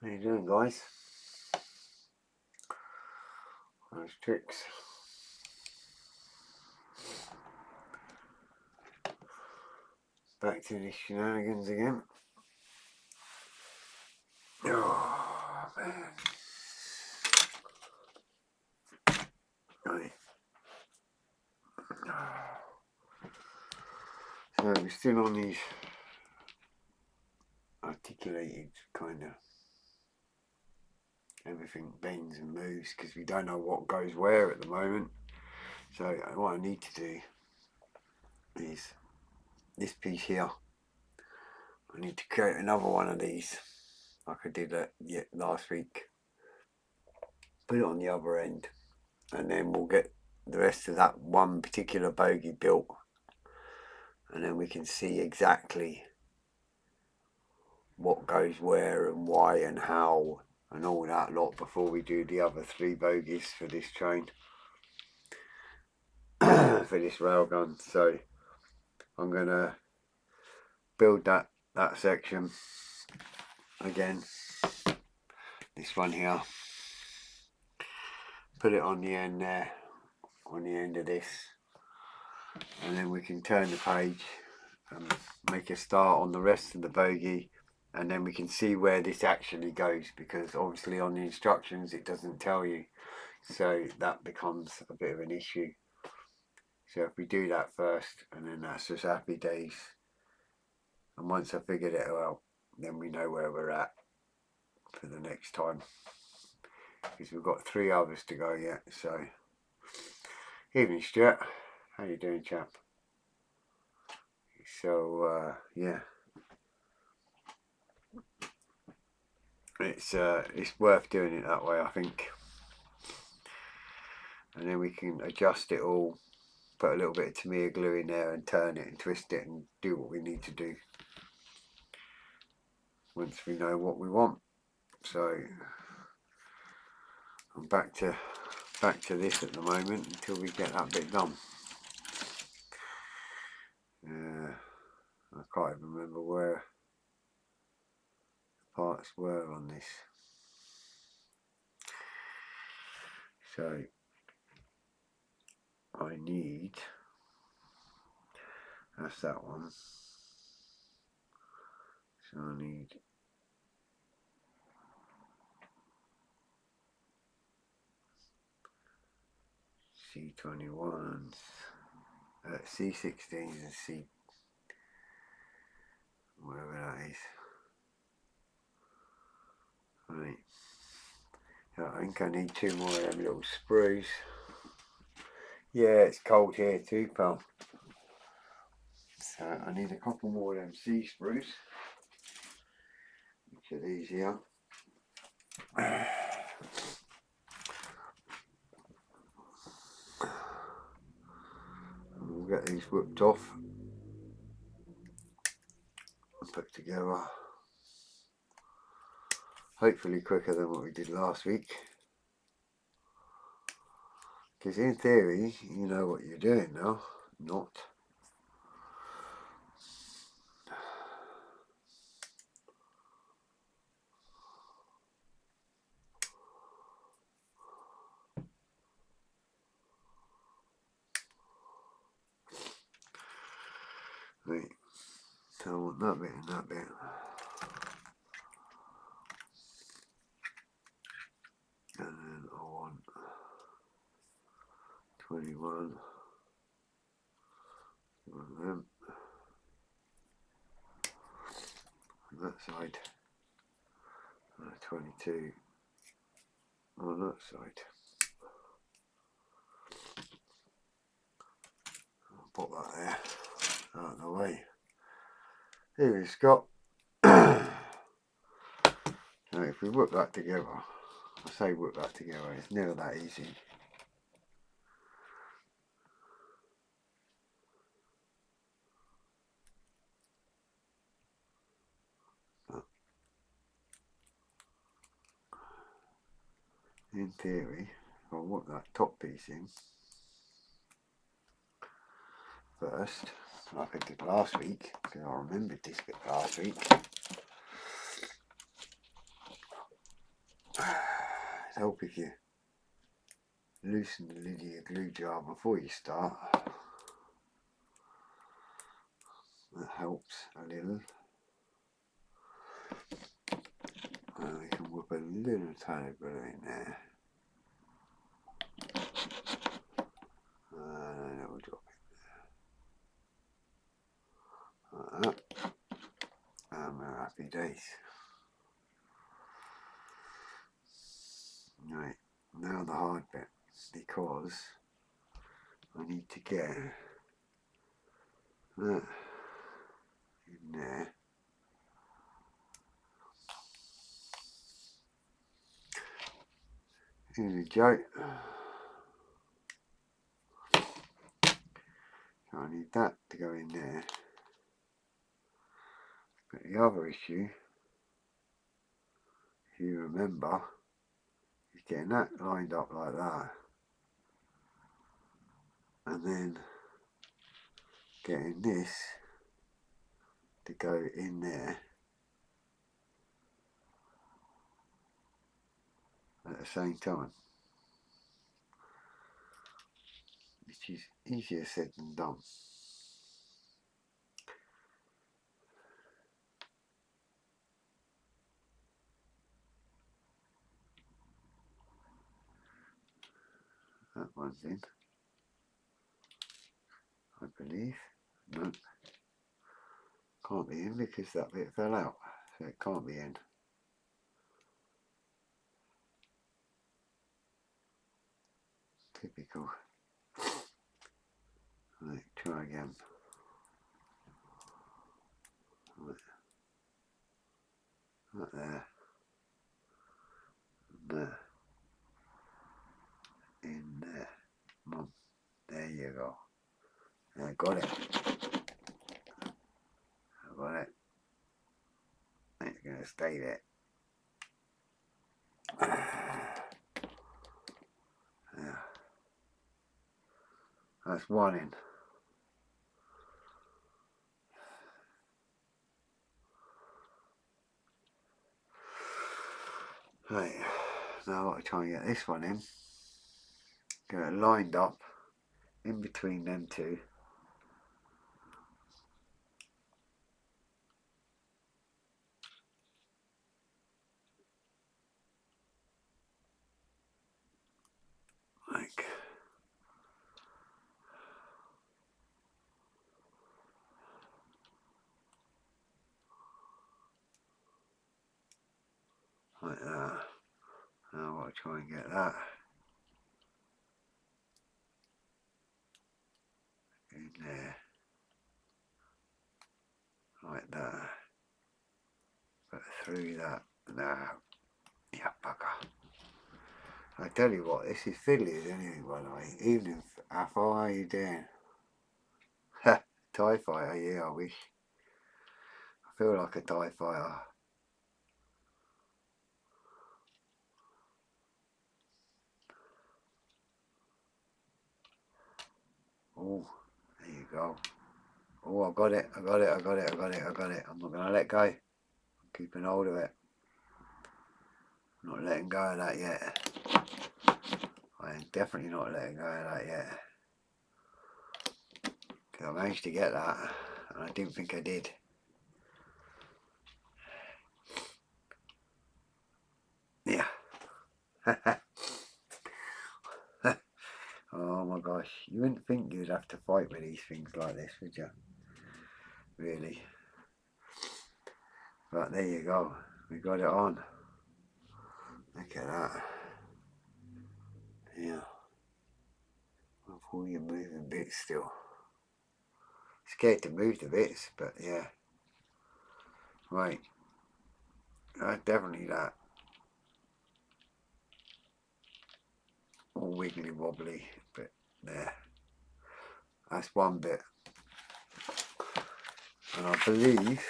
How you doing, guys? Those tricks. Back to the shenanigans again. Oh, man. Right. So we're still on these articulated kind of everything bends and moves because we don't know what goes where at the moment. So what I need to do is this piece here. I need to create another one of these like I did last week. Put it on the other end, and then we'll get the rest of that one particular bogey built, and then we can see exactly what goes where and why and how and all that lot before we do the other 3 bogies for this train. For this railgun. So I'm gonna build that section again, this one here, put it on the end there, on the end of this, and then we can turn the page and make a start on the rest of the bogey, and then we can see where this actually goes, because obviously on the instructions it doesn't tell you, so that becomes a bit of an issue. So if we do that first, and then that's just happy days, and once I figured it out, then we know where we're at for the next time, because we've got 3 others to go yet. So evening Stuart, how you doing, chap? So yeah, it's worth doing it that way, I think, and then we can adjust it all, put a little bit of Tamiya glue in there and turn it and twist it and do what we need to do once we know what we want. So I'm back to this at the moment until we get that bit done. I can't even remember where the parts were on this. So I need, that's that one. So I need C21s, C16s and C, whatever that is. Right. So I think I need 2 more of them little sprues. Yeah, it's cold here too, pal. So I need a couple more of them C sprues. Which are these here. We'll get these whipped off and put together. Hopefully quicker than what we did last week. Because in theory, you know what you're doing now. Not. Right. So I want that bit and that bit. And then I want 21 on them on that side, and 22 on that side. I'll put that there, out of the way. Here we've got. Now if we whip that together, I say whip that together, it's never that easy. In theory, I'll whip that top piece in first, like I did last week, because I remembered this bit last week. help if you loosen the lid of your glue jar before you start. That helps a little. And we can whip a little tiny bit in there. And then we'll drop it like that. And we're happy days. Right, now the hard bit, because I need to get that in there. Here we go. So I need that to go in there. But the other issue, if you remember, is getting that lined up like that. And then getting this to go in there at the same time, which is easier said than done. That one's in, I believe. No, can't be in because that bit fell out, so it can't be in. Typical. Right, try again. Right. Right there. And there. In there. Come on. There you go. I got it. I got it. It's going to stay there. Yeah. That's one in. Right, now I'll try and get this one in. Get it lined up in between them two. Like that. Now I'll try and get that in there. Like that. But through that. Now. Yeah, bugger. I tell you what, this is fiddly as anything, by the way. Evening, how far are you doing? Ha! TIE fighter, yeah, I wish. I feel like a TIE fighter. Oh, there you go. Oh, I got it, I got it, I got it, I got it, I got it. I'm not going to let go. I'm keeping hold of it. I'm not letting go of that yet. I am definitely not letting go of that yet. Because I managed to get that, and I didn't think I did. Yeah. Oh my gosh, you wouldn't think you'd have to fight with these things like this, would you? Really. But there you go, we got it on. Look at that. Yeah. With all your moving bits still. Scared to move the bits, but yeah. Right. That's definitely that. All wiggly wobbly, but there. That's one bit. And I believe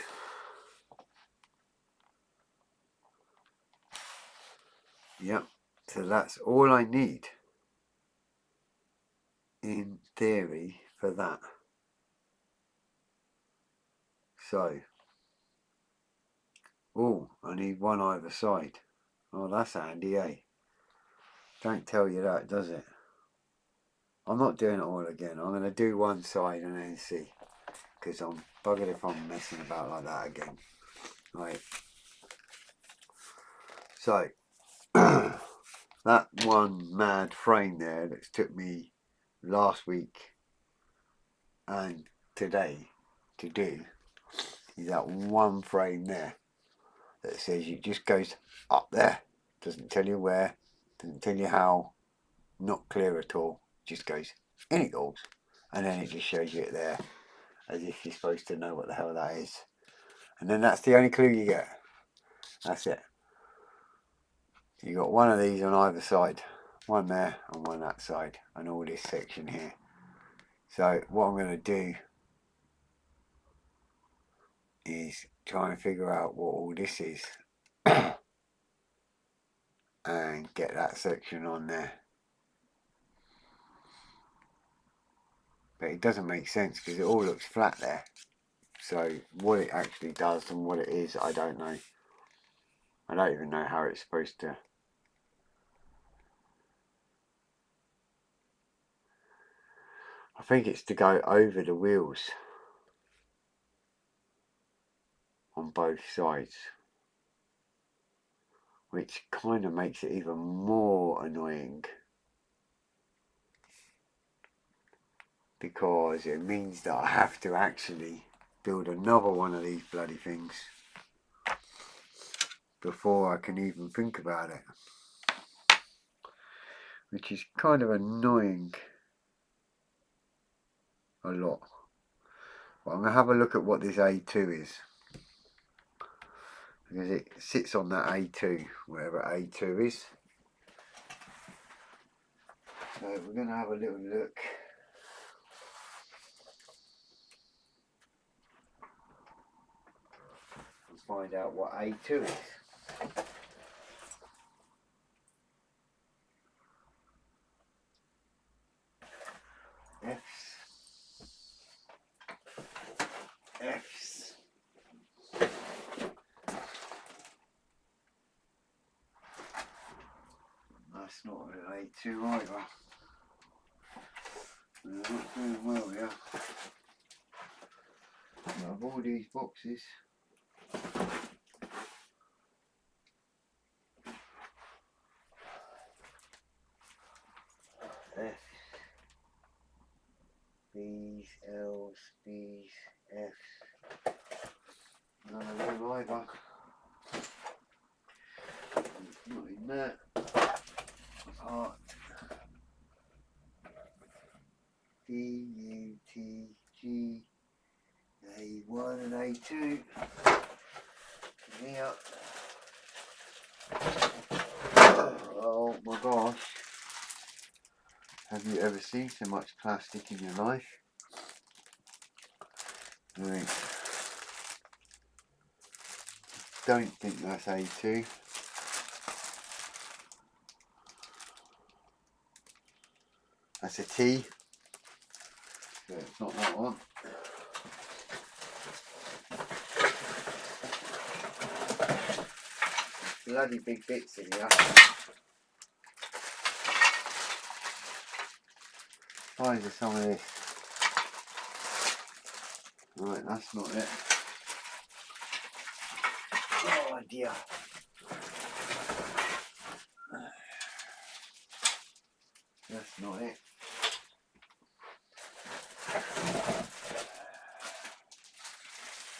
yep, so that's all I need in theory for that. So, oh, I need one either side. Oh, that's handy, eh? Don't tell you that, does it? I'm not doing it all again. I'm going to do one side and then see. Because I'm buggered if I'm messing about like that again. Right. So, that one mad frame there that took me last week and today to do is that one frame there that says it just goes up there. Doesn't tell you where, doesn't tell you how, not clear at all. Just goes, in it goes. And then it just shows you it there as if you're supposed to know what the hell that is. And then that's the only clue you get. That's it. You got one of these on either side, one there and one that side, and all this section here. So what I'm going to do is try and figure out what all this is and get that section on there. But it doesn't make sense because it all looks flat there. So what it actually does and what it is, I don't know. I don't even know how it's supposed to. I think it's to go over the wheels on both sides, which kind of makes it even more annoying because it means that I have to actually build another one of these bloody things before I can even think about it, which is kind of annoying a lot. But I'm going to have a look at what this A2 is, because it sits on that A2, wherever A2 is. So we're going to have a little look. And find out what A2 is. F's. That's not an A2 either. They're not doing well, yeah. Out of all these boxes, F, B's, L's, B's, F's. None of them either. Not in that. Part D, U, T, G, A1 and A2. Here. Oh my gosh. Have you ever seen so much plastic in your life? Right. Don't think that's A2. That's a T. So it's not that one. Bloody big bits in here. Size of some of this. Right, that's not it. Oh dear. That's not it.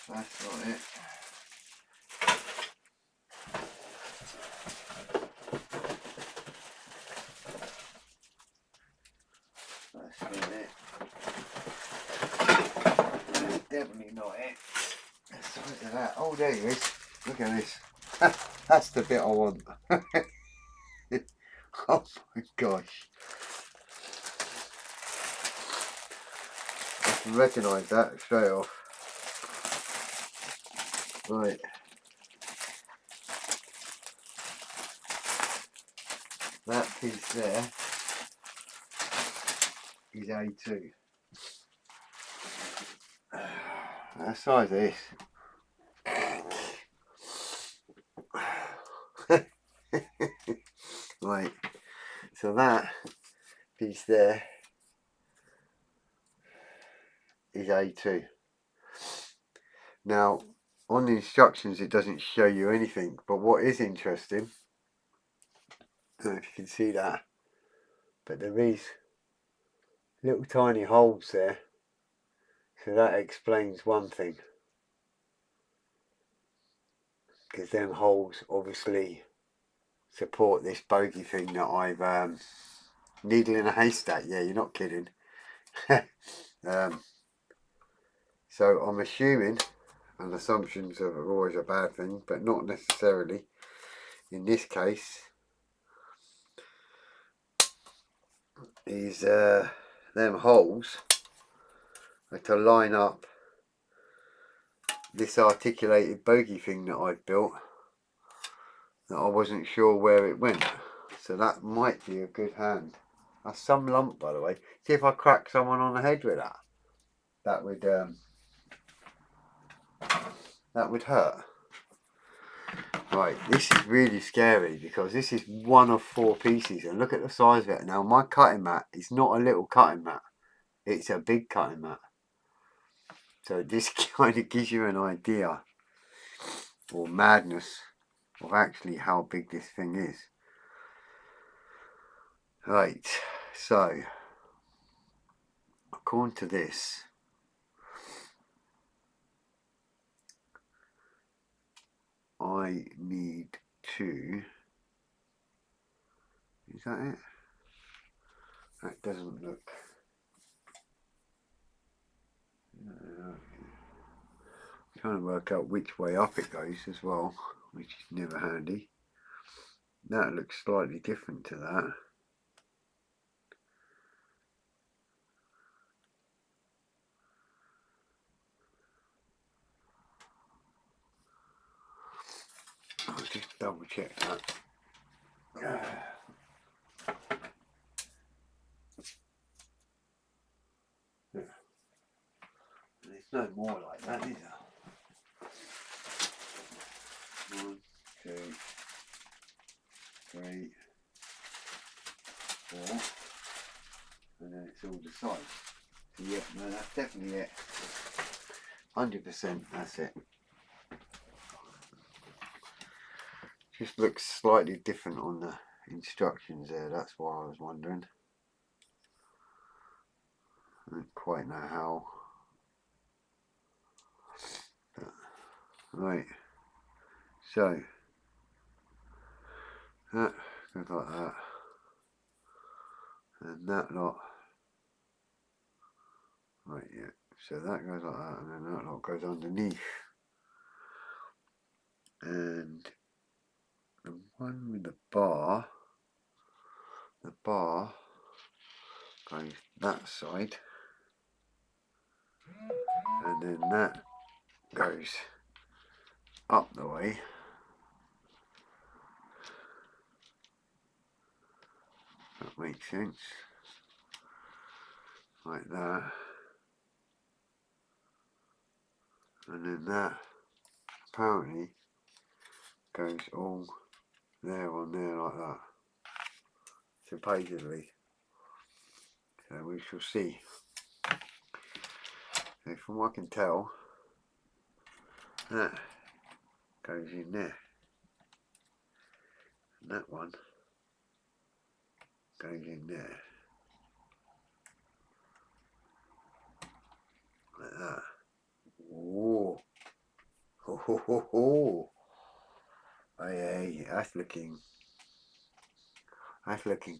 That's not it. That's not it. That's definitely not it. Look at that. Oh, there he is. Look at this. That's the bit I want. Oh my gosh. I can recognise that straight off. Right. That piece there is A2. The size of this. Right, so that piece there is A2. Now, on the instructions it doesn't show you anything, but what is interesting, I don't know if you can see that, but there is little tiny holes there, so that explains one thing, because them holes obviously support this bogey thing that I've needle in a haystack. Yeah, you're not kidding. So I'm assuming, and assumptions are always a bad thing, but not necessarily in this case, is them holes are to line up this articulated bogey thing that I've built that I wasn't sure where it went. So that might be a good hand. That's some lump, by the way. See if I crack someone on the head with that. That would hurt. Right, this is really scary because this is one of 4 pieces, and look at the size of it. Now my cutting mat is not a little cutting mat, it's a big cutting mat. So this kind of gives you an idea, or madness, of actually how big this thing is. Right, so according to this, I need to, is that it? That doesn't look, trying to work out which way up it goes as well, which is never handy. That looks slightly different to that. I'll just double check that. There's no more like that, is there? 1, 2, 3, 4, and then it's all the sides. So yeah, no, that's definitely it. 100%, that's it. Just looks slightly different on the instructions there, that's why I was wondering. I don't quite know how. But, right, so that goes like that, and that lot, right, yeah, so that goes like that, and then that lot goes underneath, and the one with the bar goes that side, and then that goes up the way, that makes sense, like that, and then that apparently goes all there on there like that, supposedly. So we shall see. So from what I can tell, that goes in there, and that one goes in there, like that. Whoa. Ho ho ho ho. Hey, that's looking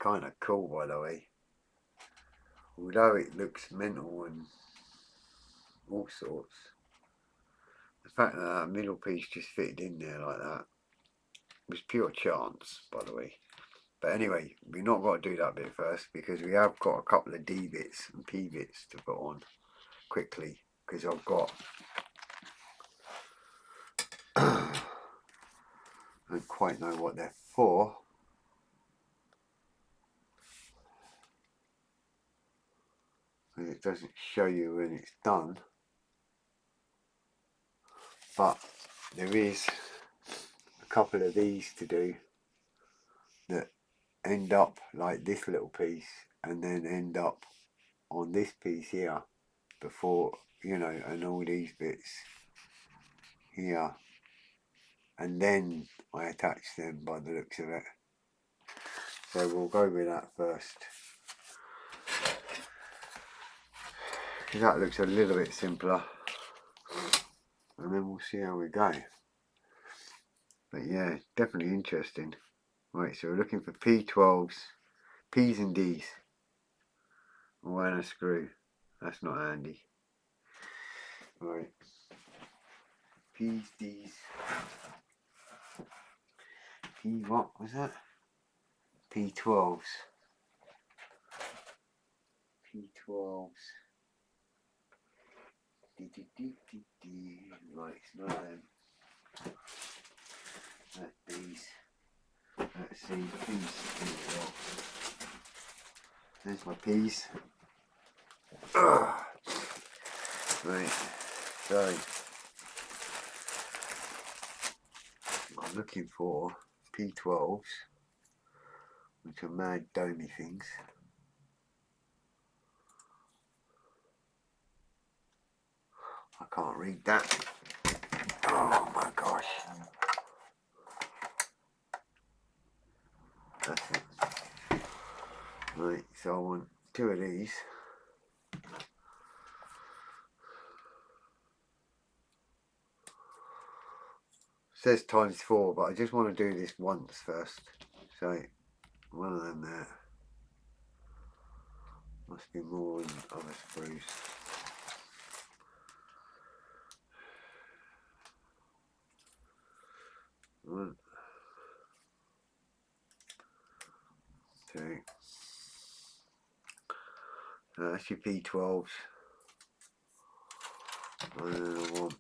kind of cool, by the way. Although it looks mental and all sorts, the fact that that middle piece just fitted in there like that was pure chance, by the way. But anyway, we've not got to do that bit first, because we have got a couple of D bits and P bits to put on quickly, because I've got I don't quite know what they're for. And it doesn't show you when it's done, but there is a couple of these to do that end up like this little piece and then end up on this piece here before, you know, and all these bits here, and then I attach them by the looks of it. So we'll go with that first, because that looks a little bit simpler, and then we'll see how we go. But yeah, definitely interesting. Right, so we're looking for P12s, P's and D's. Oh, and a screw. That's not handy. Right. P's, D's. P, what was that? P12s. P12s. Right, it's not them. That's D's. Let's see, P's. There's my P's. Right, so I'm looking for P12s, which are mad domey things. I can't read that. Oh my gosh. That's it. Right, so I want 2 of these. Says ×4, but I just want to do this once first. So one of them there. Must be more than other screws. One, 2. That's your P12s. And then I want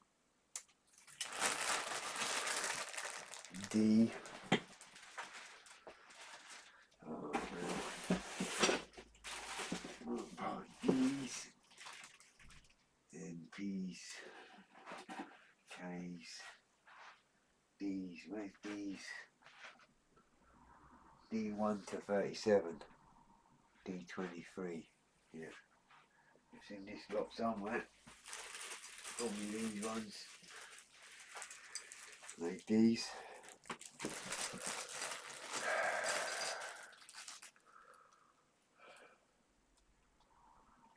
D. D's. Then P's. K's. D's. Where's D's? D1 to 37. D23. Yeah. It's in this lot somewhere. Probably these ones. Like these.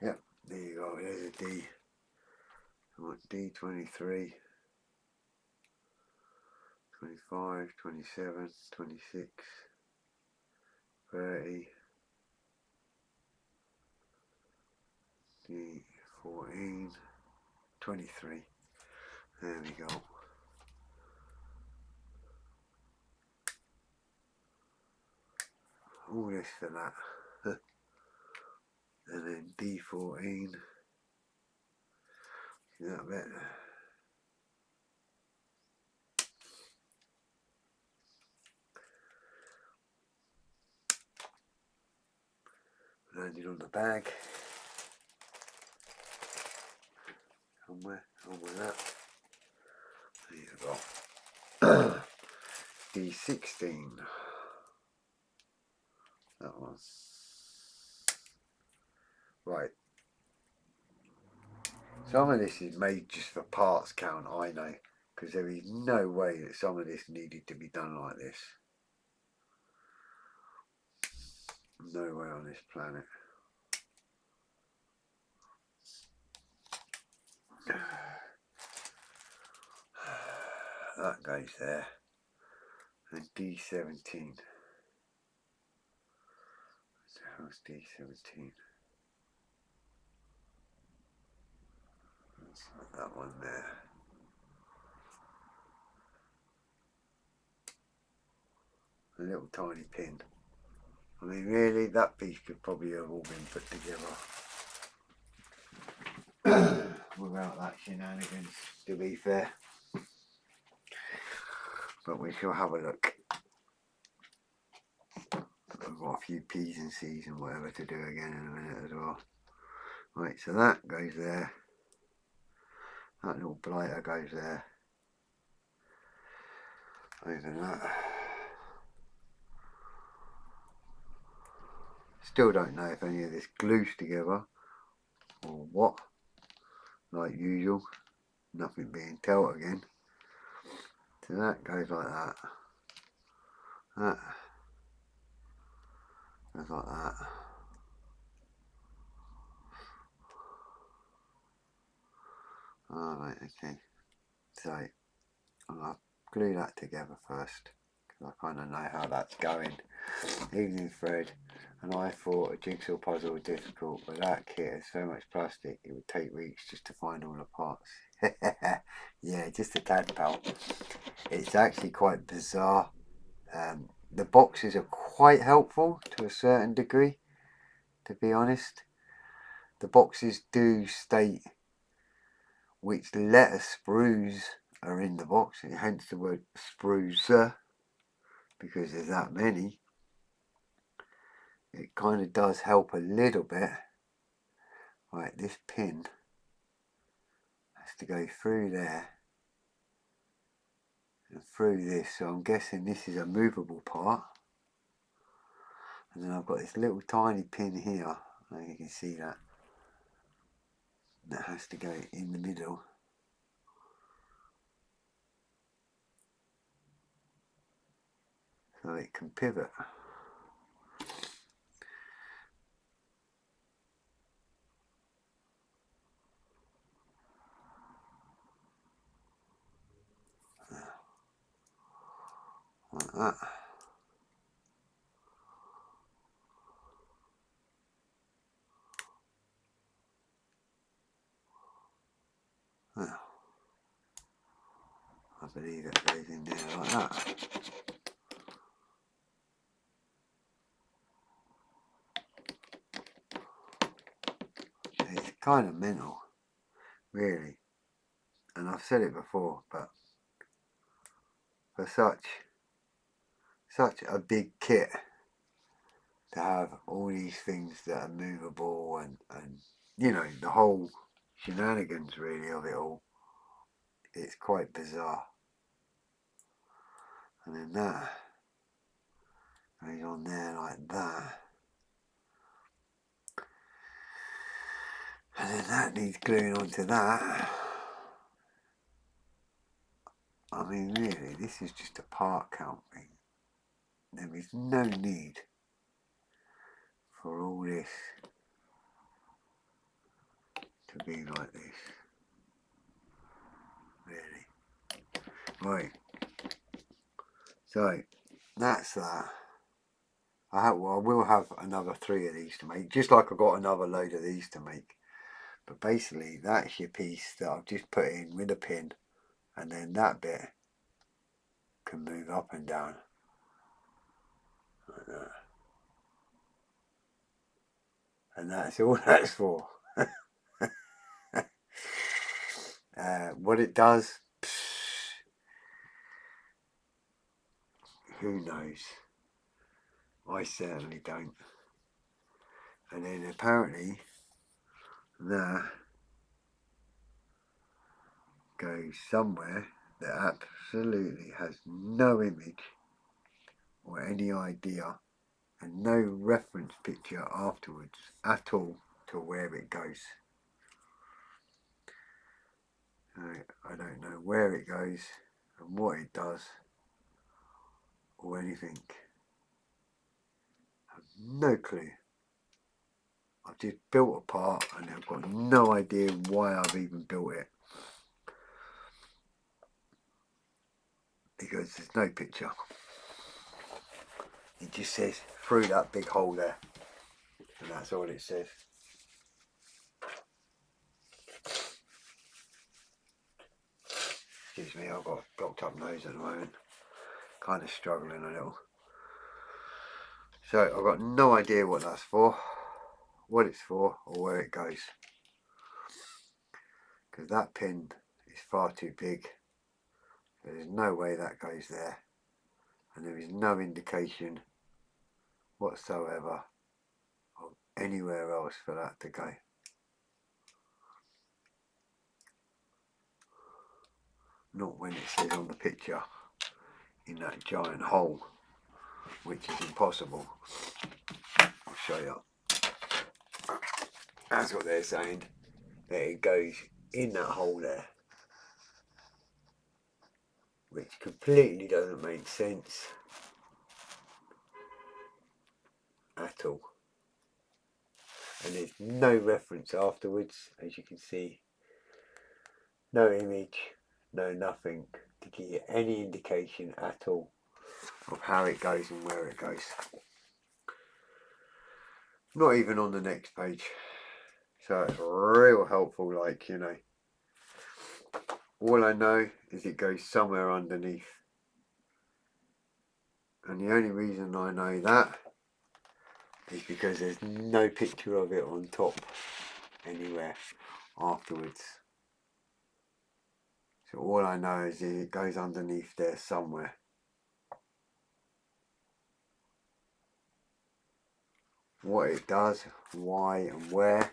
Yep, there you go, there's a D. I want D23, 25, 27, 26, 30, D14, 23. There we go. All this for that. And then D14. See that bit? Landed on the bag. Somewhere that. There you go. D16. That one. Right. Some of this is made just for parts count, I know, because there is no way that some of this needed to be done like this. No way on this planet. That goes there. And D17. How's D17? That one there. A little tiny pin. I mean, really, that piece could probably have all been put together without that shenanigans, to be fair. But we shall have a look. I've got a few P's and C's and whatever to do again in a minute as well. Right, so that goes there. That little blighter goes there. Over that. Still don't know if any of this glues together or what, like usual. Nothing being told again. So that goes like that. That goes like that. Alright, okay. So I'm going to glue that together first, because I kind of know how that's going. Evening thread, and I thought a jigsaw puzzle was difficult, but that kit has so much plastic it would take weeks just to find all the parts. Yeah, just a tad, pal. It's actually quite bizarre. The boxes are quite helpful to a certain degree, to be honest. The boxes do state which letter sprues are in the box, and hence the word sprucer, because there's that many. It kind of does help a little bit. Right, this pin has to go through there and through this, so I'm guessing this is a movable part. And then I've got this little tiny pin here, I don't know if you can see that, that has to go in the middle. So it can pivot. Like that. Well, I believe it goes in there like that. It's kind of mental, really. And I've said it before, but for such a big kit, to have all these things that are movable and you know, the whole shenanigans really of it all, it's quite bizarre. And then that goes on there like that, and then that needs gluing onto that. I mean, really, this is just a part count thing. There is no need for all this to be like this, really. Right, so that's that. I will have another 3 of these to make, just like I got another load of these to make. But basically, that's your piece that I've just put in with a pin, and then that bit can move up and down like that. And that's all that's for. What it does, who knows? I certainly don't. And then apparently that goes somewhere that absolutely has no image or any idea and no reference picture afterwards at all to where it goes. I don't know where it goes and what it does or anything. I have no clue. I've just built a part and I've got no idea why I've even built it, because there's no picture. It just says through that big hole there, and that's all it says. Excuse me, I've got a blocked up nose at the moment, kind of struggling a little. So I've got no idea what that's for, what it's for, or where it goes, because that pin is far too big. There's no way that goes there, and there is no indication whatsoever of anywhere else for that to go. Not when it says on the picture in that giant hole, which is impossible. I'll show you. That's what they're saying. That it goes in that hole there. Which completely doesn't make sense at all. And there's no reference afterwards, as you can see. No image, no nothing to give you any indication at all of how it goes and where it goes. Not even on the next page. So it's real helpful, like, you know. All I know is it goes somewhere underneath. And the only reason I know that is because there's no picture of it on top anywhere afterwards. So all I know is it goes underneath there somewhere. What it does, why and where,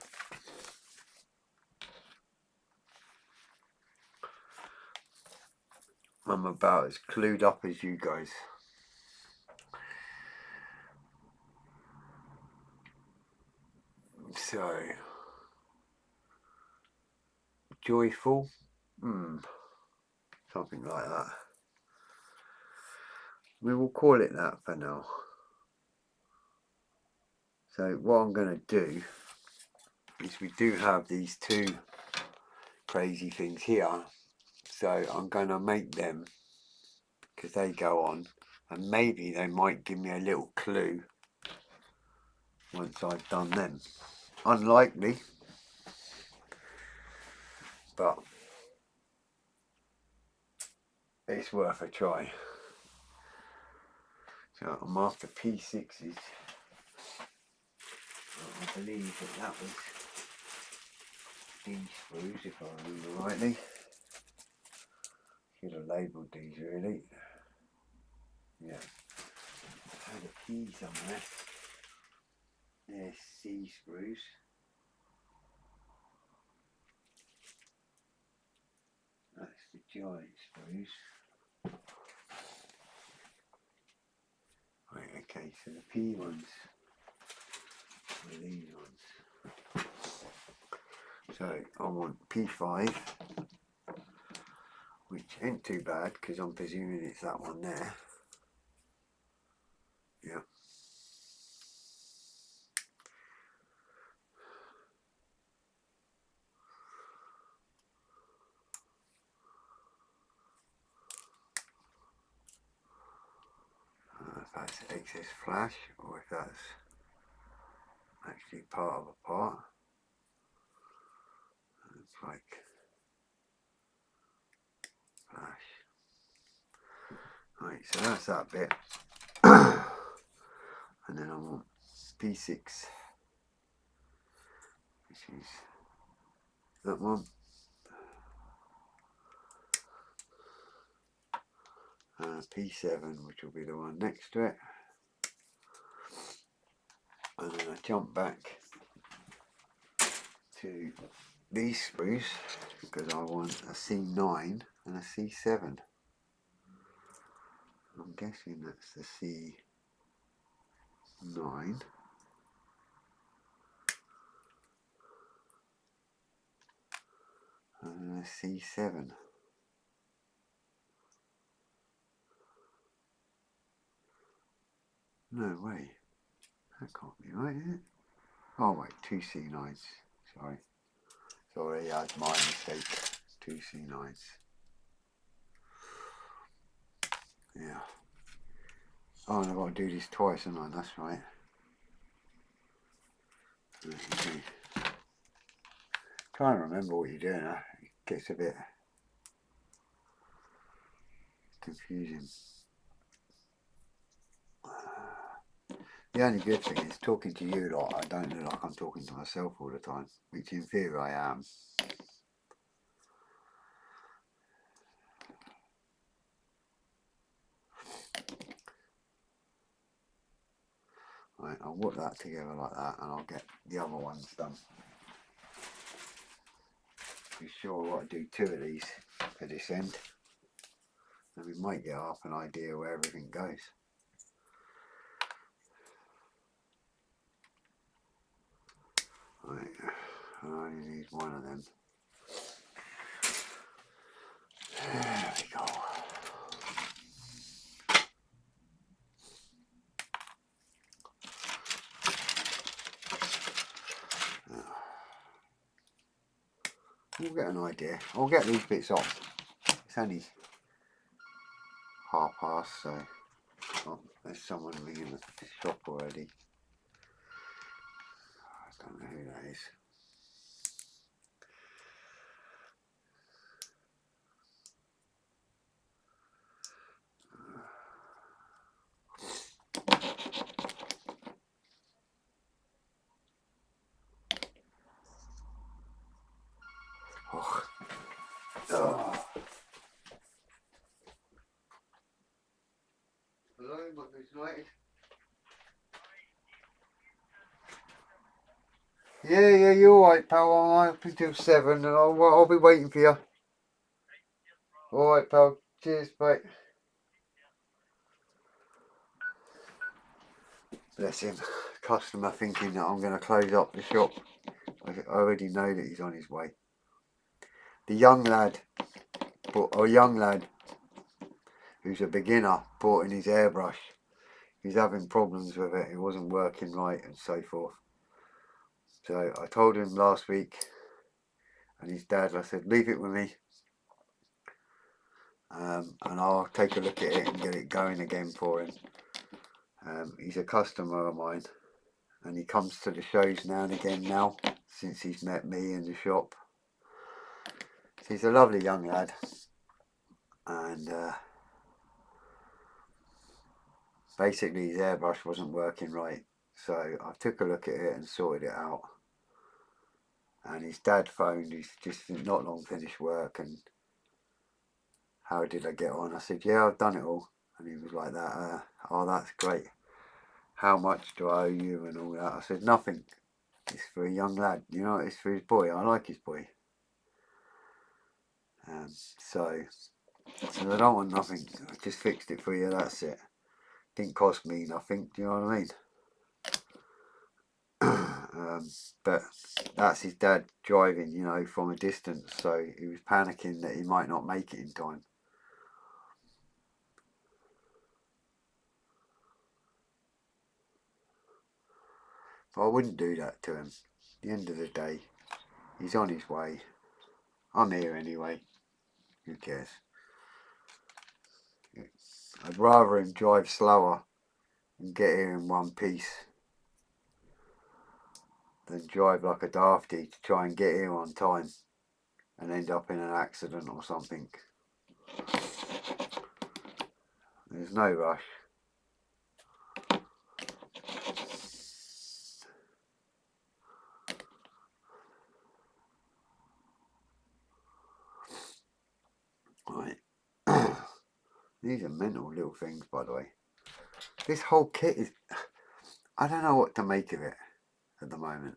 I'm about as clued up as you guys. So, joyful, something like that. We will call it that for now. So what I'm going to do is we do have these two crazy things here. So I'm going to make them, because they go on, and maybe they might give me a little clue once I've done them. Unlikely, but it's worth a try. So I'm after P6s. I believe that was these screws, if I remember rightly. Should have labelled these really. Yeah. I had a P somewhere. There's C screws. That's the giant screws. Right, okay, so the P ones are these ones. So I want P5, which ain't too bad because I'm presuming it's that one there. Yeah. If that's excess flash or if that's actually part of a part. It's like flash. Right, so that's that bit. And then I want P6, which is that one. P7, which will be the one next to it. And then I jump back to these screws because I want a C9 and a C7. I'm guessing that's the C9. And a C7. No way. That can't be right, is it? Oh wait, two C9s. Sorry, that's my mistake. Two C9s. Yeah. Oh, and I've got to do this twice, haven't I? That's right. Okay. Trying to remember what you're doing. It gets a bit confusing. The only good thing is talking to you lot, I don't look like I'm talking to myself all the time, which in theory I am. Right, I'll whip that together like that and I'll get the other ones done. Be sure I want to do two of these for this end. And we might get half an idea where everything goes. Right, I only need one of them. There we go. We'll get an idea. I'll get these bits off. It's only past, so oh, there's someone ringing the shop already. I don't know who that is. Oh. Oh. Hello, Mother's United. Yeah, you're alright, pal. I'm up until 7 and I'll be waiting for you. Alright, pal. Cheers, mate. Bless him. Customer thinking that I'm going to close up the shop. I already know that he's on his way. The young lad, who's a beginner, brought in his airbrush. He's having problems with it. It wasn't working right and so forth. So I told him last week, and his dad, I said, leave it with me. And I'll take a look at it and get it going again for him. He's a customer of mine, and he comes to the shows now and again now, since he's met me in the shop. So he's a lovely young lad, and basically his airbrush wasn't working right. So I took a look at it and sorted it out. And his dad phoned, he's just not long finished work, and how did I get on? I said, yeah, I've done it all. And he was like that, oh, that's great. How much do I owe you and all that? I said, nothing. It's for a young lad, you know, it's for his boy. I like his boy. So I don't want nothing. I just fixed it for you, that's it. Didn't cost me nothing, do you know what I mean? But that's his dad driving, you know, from a distance, so he was panicking that he might not make it in time. But I wouldn't do that to him. At the end of the day, he's on his way. I'm here anyway. Who cares? I'd rather him drive slower and get here in one piece than drive like a dafty to try and get here on time and end up in an accident or something. There's no rush. Right. These are mental little things, by the way. This whole kit is... I don't know what to make of it at the moment.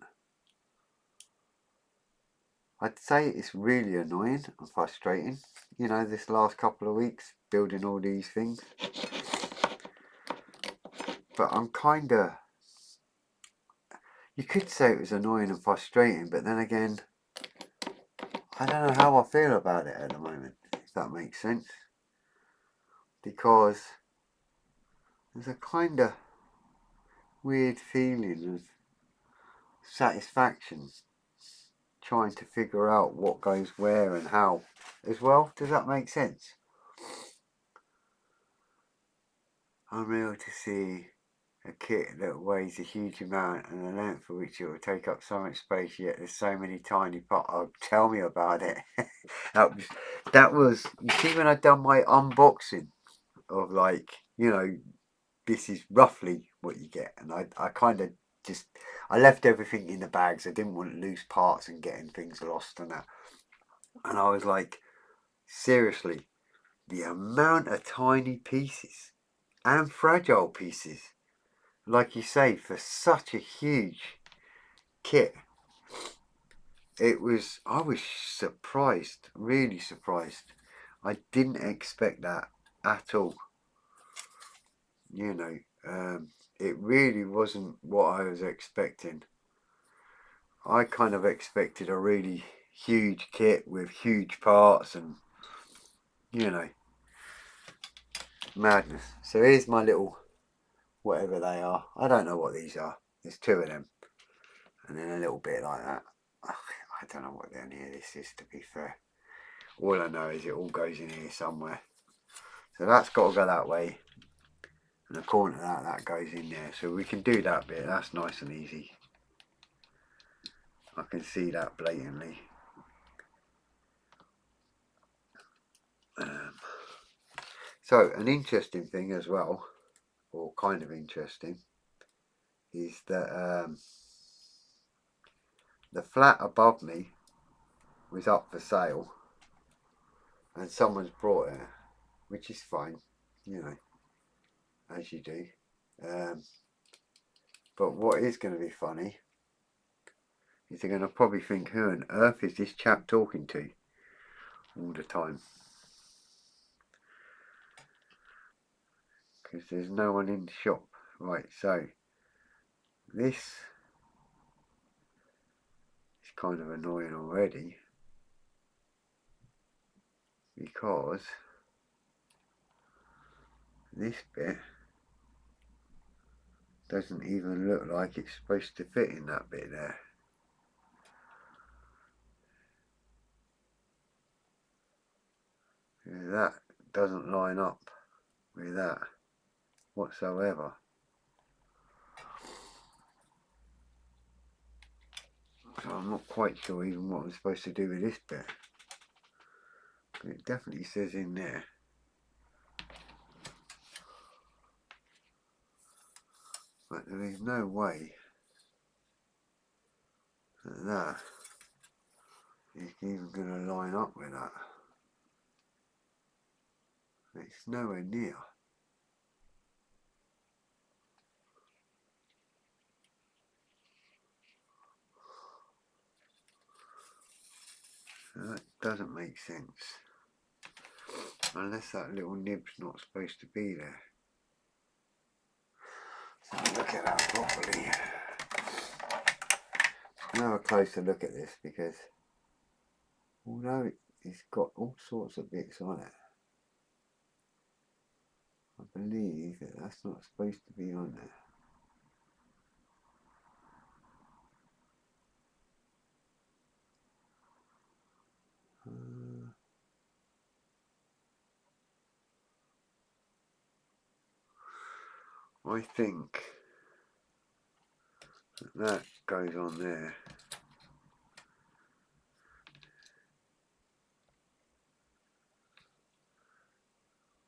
I'd say it's really annoying and frustrating. You know, this last couple of weeks, building all these things. But I'm kind of... You could say it was annoying and frustrating, but then again, I don't know how I feel about it at the moment, if that makes sense. Because there's a kind of weird feeling of satisfaction trying to figure out what goes where and how as well. Does that make sense? I'm able to see a kit that weighs a huge amount and the length for which it will take up so much space, yet there's so many tiny parts. Oh, tell me about it. that was, you see, when I'd done my unboxing of, like, you know, this is roughly what you get, and I kind of just, I left everything in the bags. I didn't want loose parts and getting things lost and that. And I was like, seriously, the amount of tiny pieces and fragile pieces, like you say, for such a huge kit, I was surprised, really surprised. I didn't expect that at all. You know, it really wasn't what I was expecting. I kind of expected a really huge kit with huge parts and, you know, madness. So here's my little, whatever they are. I don't know what these are. There's two of them. And then a little bit like that. I don't know what any of this is, to be fair. All I know is it all goes in here somewhere. So that's got to go that way. And according to that, that goes in there. So we can do that bit. That's nice and easy. I can see that blatantly. So an interesting thing as well, or kind of interesting, is that the flat above me was up for sale and someone's brought it, which is fine, you know, as you do. But what is going to be funny is they're going to probably think, who on earth is this chap talking to all the time? Because there's no one in the shop. Right, so this is kind of annoying already, because this bit doesn't even look like it's supposed to fit in that bit there. That doesn't line up with that whatsoever. So I'm not quite sure even what I'm supposed to do with this bit. It definitely says in there. But there is no way that that is even going to line up with that. It's nowhere near. So that doesn't make sense. Unless that little nib's not supposed to be there. So look at that properly. Now have a closer look at this, because although it's got all sorts of bits on it, I believe that that's not supposed to be on there. I think that goes on there.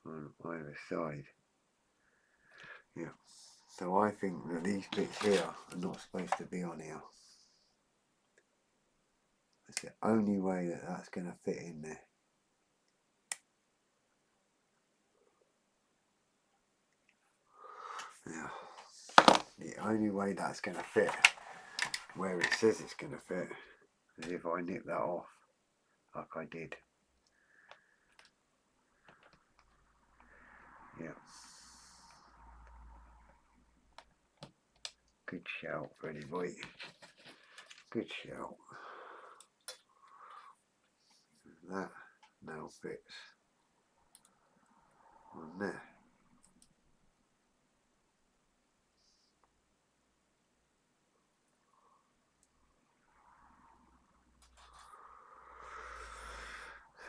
On either side. Yeah. So I think that these bits here are not supposed to be on here. That's the only way that that's going to fit in there. Yeah. The only way that's going to fit where it says it's going to fit is if I nip that off, like I did. Yeah. Good shout, Freddie boy. Good shout. That now fits on there.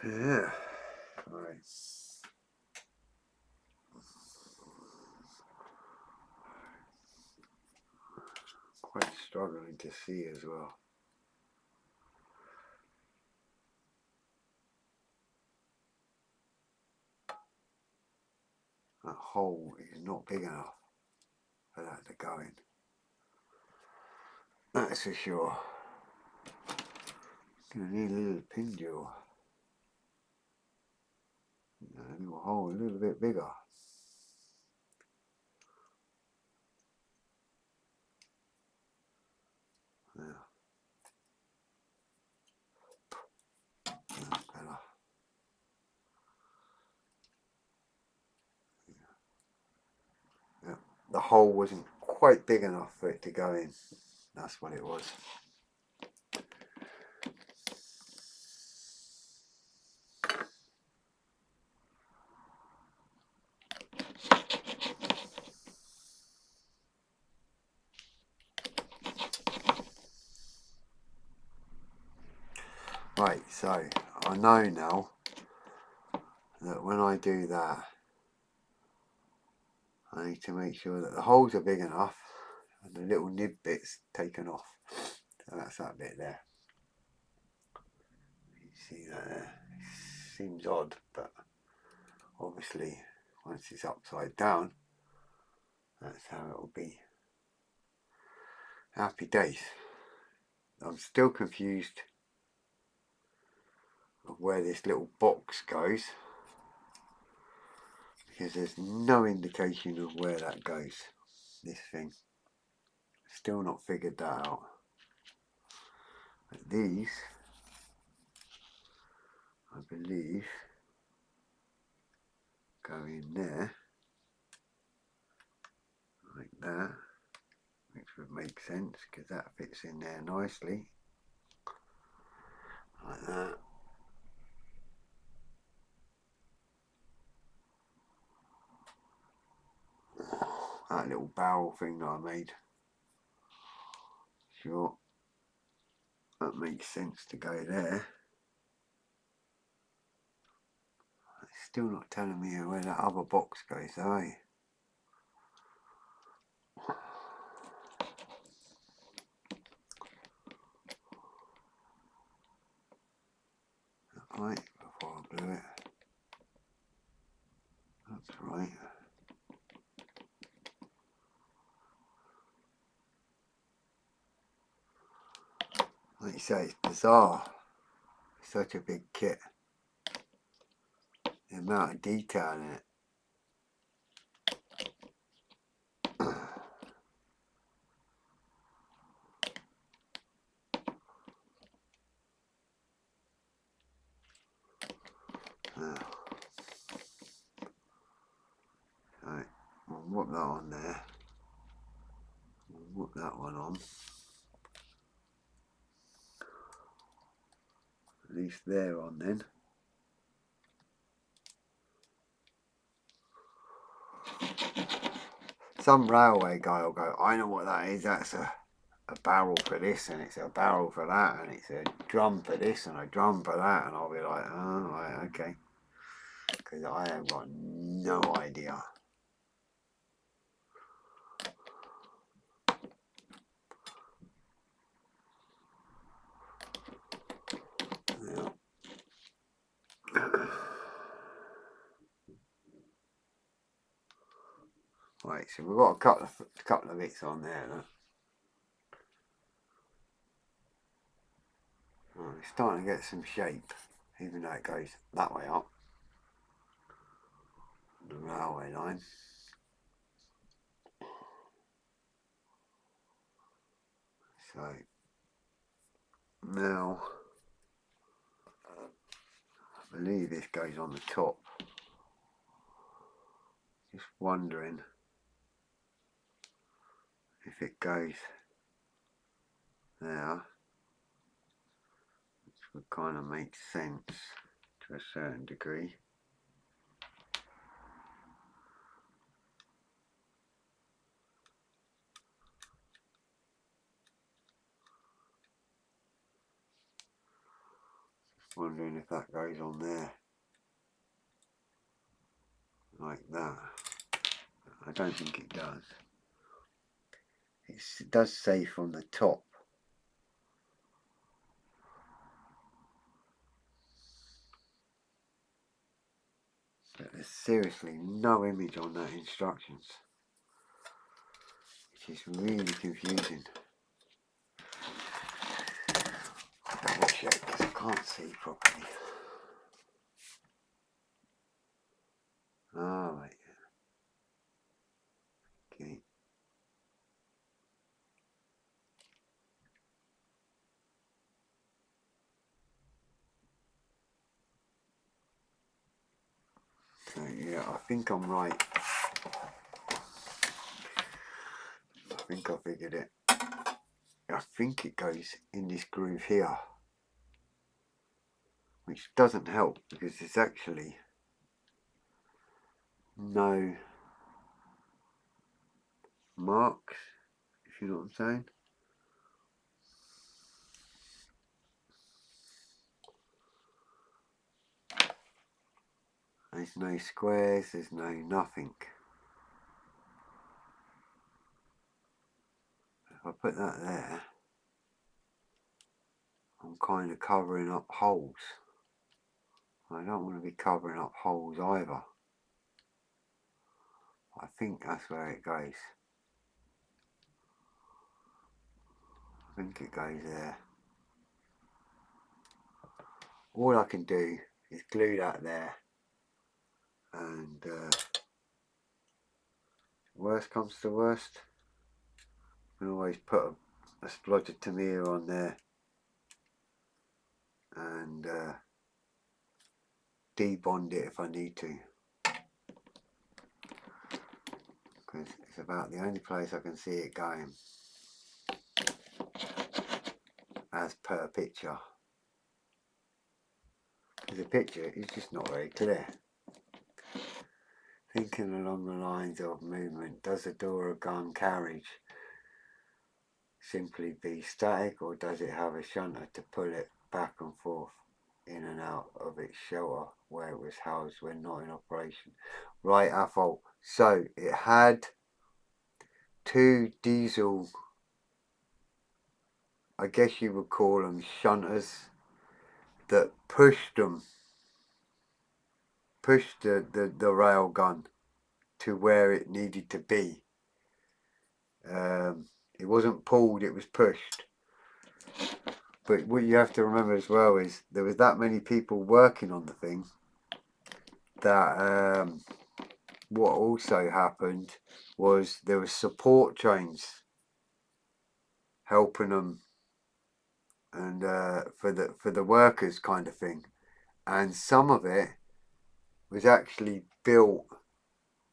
Yeah. Right. Quite struggling to see as well. That hole is not big enough for that to go in. That's for sure. Gonna need a little pin drill. A little hole a little bit bigger. Yeah. That's better. Yeah. The hole wasn't quite big enough for it to go in. That's what it was. Right, so I know now that when I do that, I need to make sure that the holes are big enough and the little nib bit's taken off. So that's that bit there. You see that there? It seems odd, but obviously once it's upside down, that's how it will be. Happy days. I'm still confused of where this little box goes, because there's no indication of where that goes. This thing, still not figured that out. But these, I believe, go in there like that, which would make sense because that fits in there nicely like that. That little barrel thing that I made, sure, that makes sense to go there. It's still not telling me where that other box goes though, eh? Right, before I blew it. That's right. Like you say, it's bizarre. It's such a big kit. The amount of detail in it. Right, we'll whoop that on there. We'll whoop that one on. At least they're on then. Some railway guy will go, I know what that is, that's a barrel for this, and it's a barrel for that, and it's a drum for this, and a drum for that, and I'll be like, oh, right, okay. Because I have got no idea. Yeah. Right, so we've got a couple of bits on there. Look. Right, it's starting to get some shape, even though it goes that way up the railway line. So now I believe this goes on the top. Just wondering if it goes there, which would kind of make sense to a certain degree. Just wondering if that goes on there like that. I don't think it does. It does say from the top. But there's seriously no image on that instructions, which is really confusing. I'll double check because I can't see properly. Oh, right. Okay. So yeah, I think I'm right. I think I figured it. I think it goes in this groove here, which doesn't help because there's actually no marks, if you know what I'm saying. There's no squares, there's no nothing. If I put that there, I'm kind of covering up holes. I don't want to be covering up holes either. I think that's where it goes. I think it goes there. All I can do is glue that there, and worst comes to worst, I can always put a splodge of Tamiya on there and debond it if I need to, because it's about the only place I can see it going as per picture. Because the picture is just not very clear. Thinking along the lines of movement, does a Dora gun carriage simply be static, or does it have a shunter to pull it back and forth in and out of its shelter where it was housed when not in operation? Right, Athol. So it had two diesel, I guess you would call them shunters, that pushed the rail gun to where it needed to be. It wasn't pulled, it was pushed. But what you have to remember as well is there was that many people working on the thing that what also happened was there was support trains helping them, and for the workers kind of thing, and some of it was actually built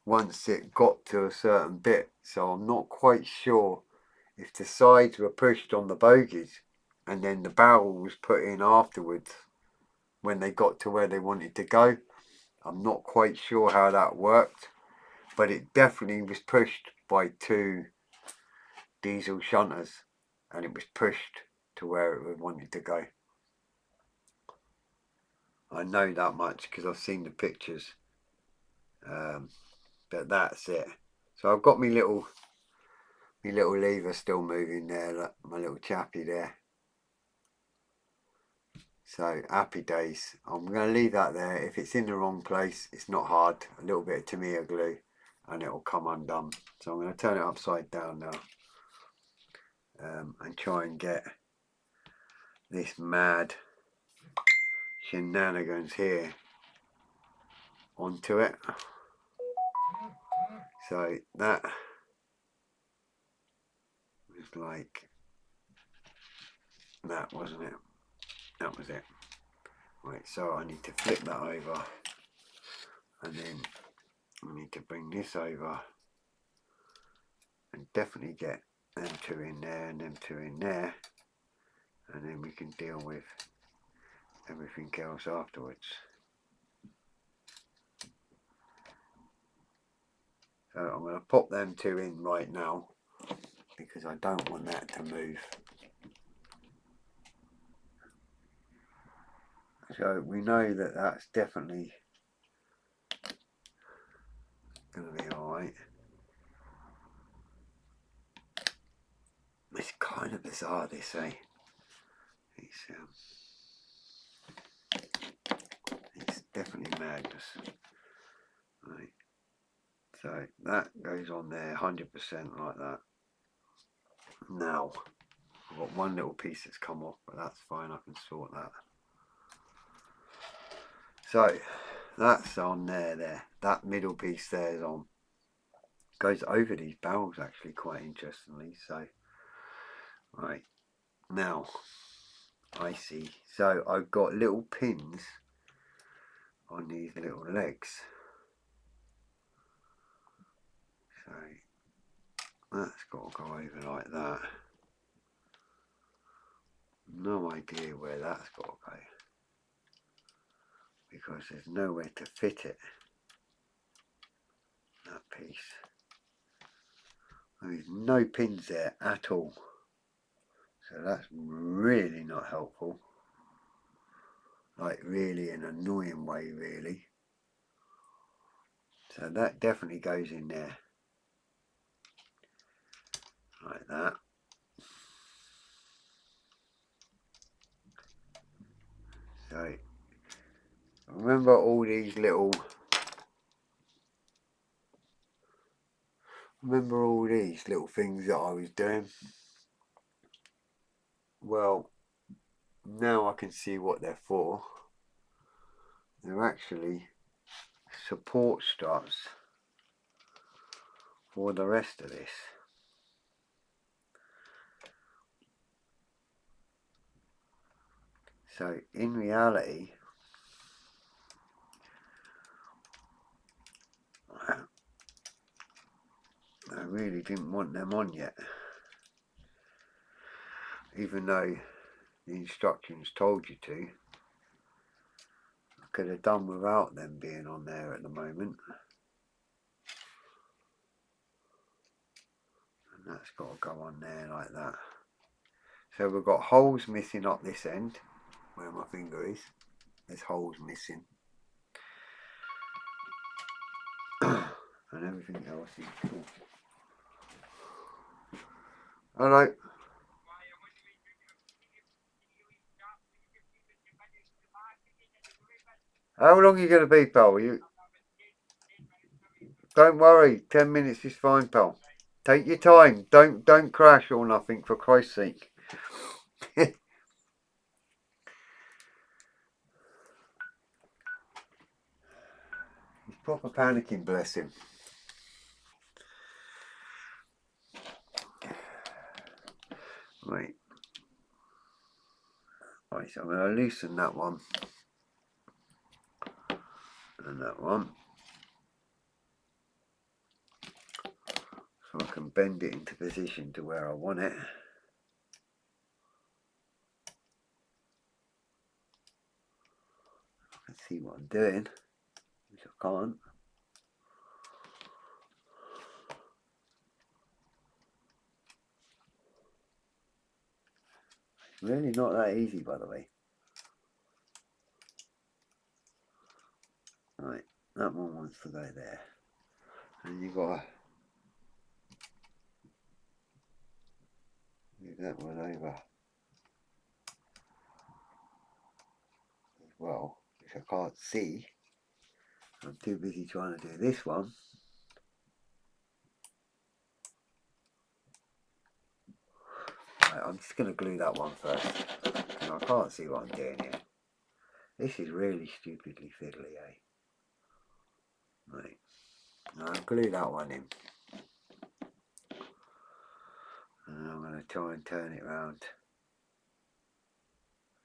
once it got to a certain bit. So I'm not quite sure if the sides were pushed on the bogies and then the barrel was put in afterwards when they got to where they wanted to go. I'm not quite sure how that worked, but it definitely was pushed by two diesel shunters, and it was pushed to where it wanted to go. I know that much because I've seen the pictures, but that's it. So I've got my little lever still moving there, look, my little chappy there. So happy days. I'm going to leave that there. If it's in the wrong place, it's not hard. A little bit of Tamiya glue and it will come undone. So I'm going to turn it upside down now, and try and get this mad shenanigans here onto it. So that was like that, wasn't it? That was it. Right, so I need to flip that over, and then I need to bring this over and definitely get them two in there and them two in there, and then we can deal with everything else afterwards. So I'm going to pop them two in right now because I don't want that to move. So we know that that's definitely going to be alright. It's kind of bizarre, this, eh? It's definitely madness. Right. So that goes on there 100% like that. Now, I've got one little piece that's come off, but that's fine, I can sort that. So that's on there. That middle piece there is on. Goes over these barrels actually quite interestingly. So right now I see. So I've got little pins on these little legs. So that's got to go over like that. No idea where that's got to go because there's nowhere to fit it. That piece. There's no pins there at all. So that's really not helpful. Like really an annoying way, really. So that definitely goes in there. Like that. So remember all these little things that I was doing? Well, now I can see what they're for. They're actually support straps for the rest of this. So in reality, I really didn't want them on yet, even though the instructions told you to. I could have done without them being on there at the moment. And that's got to go on there like that. So we've got holes missing up this end, where my finger is. There's holes missing. And everything else is cool. Hello. How long are you going to be, pal? Don't worry, 10 minutes is fine, pal. Take your time. Don't crash or nothing, for Christ's sake. He's proper panicking, bless him. Right. Right, so I'm going to loosen that one. And that one. So I can bend it into position to where I want it. I can see what I'm doing, which I can't. It's really not that easy, by the way. Right, that one wants to go there. And you've got to move that one over as well, which I can't see. I'm too busy trying to do this one. Right, I'm just going to glue that one first. And I can't see what I'm doing here. This is really stupidly fiddly, eh? Right, now I'll glue that one in. And I'm going to try and turn it round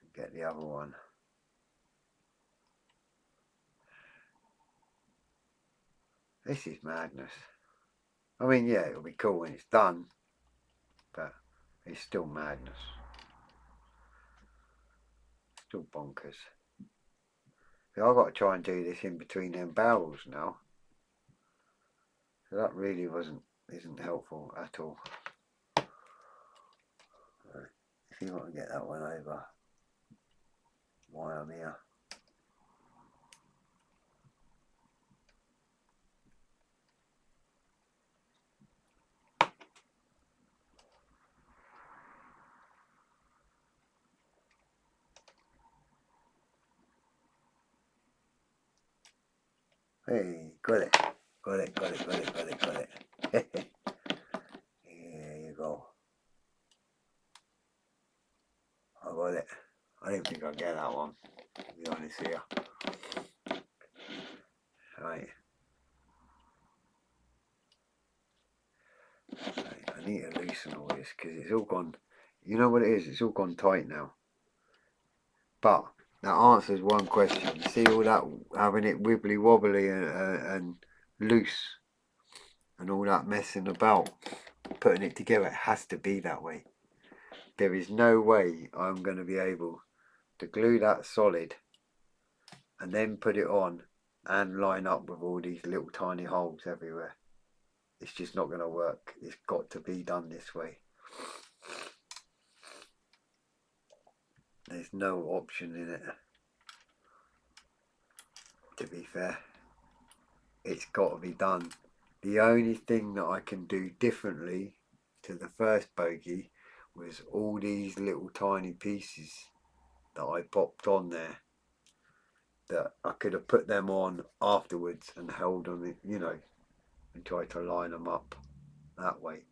and get the other one. This is madness. I mean, yeah, it'll be cool when it's done, but it's still madness. Still bonkers. So I've got to try and do this in between them barrels now. So that really isn't helpful at all. Right, see if I can get that one over while I'm here. Hey, got it. Got it. Here you go. I got it. I didn't think I'd get that one, to be honest here. Right. I need to loosen all this because it's all gone, you know what it is, it's all gone tight now. But that answers one question. You see all that, having it wibbly wobbly and loose and all that messing about, putting it together, it has to be that way. There is no way I'm going to be able to glue that solid and then put it on and line up with all these little tiny holes everywhere. It's just not going to work. It's got to be done this way. There's no option in it, to be fair. it's got to be done. The only thing that I can do differently to the first bogey was all these little tiny pieces that I popped on there, that I could have put them on afterwards and held them, you know, and tried to line them up that way.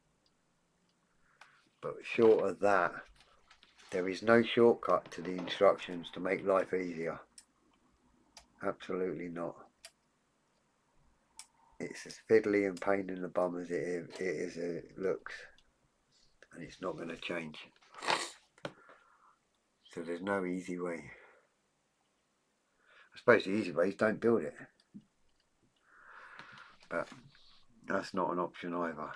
But short of that, there is no shortcut to the instructions to make life easier. Absolutely not. It's as fiddly and pain in the bum as it looks, and it's not going to change. So there's no easy way. I suppose the easy way is don't build it, but that's not an option either.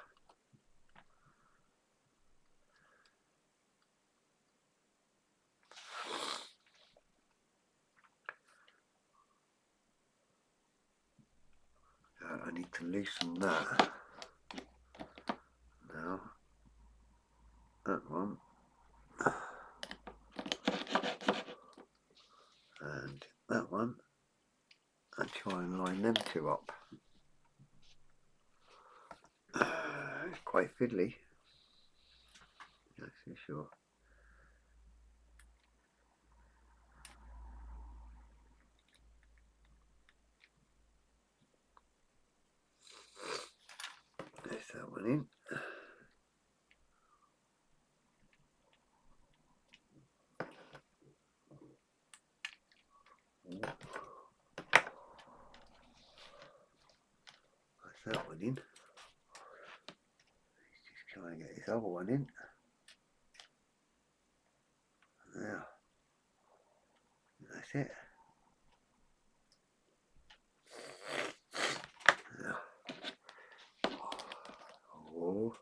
I need to loosen that now. That one. And that one. And try and line them two up. It's quite fiddly, that's for sure. There's that one in. That's that one in. Let's just try and get this other one in. There. That's it. There. Oh.